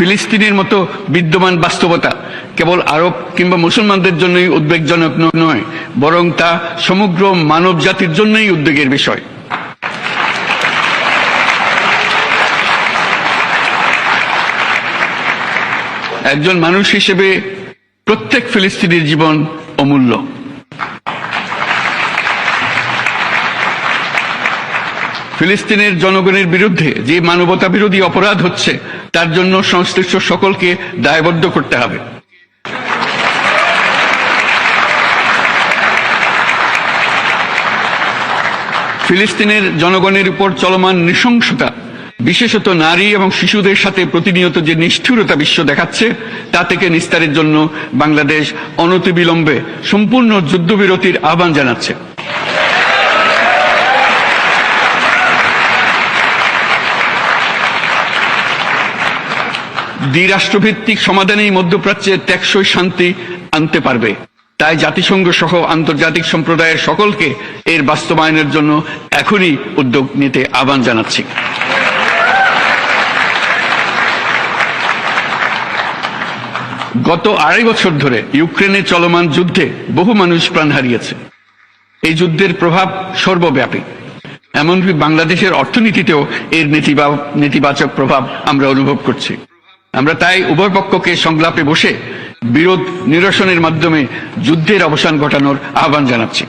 ফিলিস্তিনের মতো বিদ্যমান বাস্তবতা কেবল আরব কিংবা মুসলমানদের জন্যই উদ্বেগজনক নয়, বরং তা সমগ্র মানব জাতির জন্যই উদ্বেগের বিষয়। একজন মানুষ হিসেবে প্রত্যেক ফিলিস্তিনির জীবন অমূল্য। ফিলিস্তিনের জনগণের বিরুদ্ধে যে মানবতা বিরোধী অপরাধ হচ্ছে তার জন্য সংশ্লিষ্ট সকলকে দায়বদ্ধ করতে হবে। ফিলিস্তিনের জনগণের উপর চলমান নৃশংসতা, বিশেষত নারী এবং শিশুদের সাথে প্রতিনিয়ত যে নিষ্ঠুরতা বিশ্ব দেখাচ্ছে, তা থেকে নিস্তারের জন্য বাংলাদেশ অনতিবিলম্বে সম্পূর্ণ যুদ্ধবিরতির আহ্বান জানাচ্ছে। দ্বিরাষ্ট্রভিত্তিক সমাধানেই মধ্যপ্রাচ্যে টেকসই শান্তি আনতে পারবে। তাই জাতিসংঘ সহ আন্তর্জাতিক সম্প্রদায়ের সকলকে এর বাস্তবায়নের জন্য এখনই উদ্যোগ নিতে আহ্বান জানাচ্ছি। গত 2.5 বছর ধরে ইউক্রেনে চলমান যুদ্ধে বহু মানুষ প্রাণ হারিয়েছে। এই যুদ্ধের প্রভাব সর্বব্যাপী, এমনকি বাংলাদেশের অর্থনীতিতেও এর নেতিবাচক প্রভাব আমরা অনুভব করছি। আমরা তাই উভয় পক্ষকে সংলাপে বসে বিরোধ নিরসনের মাধ্যমে যুদ্ধের অবসান ঘটানোর আহ্বান জানাচ্ছি।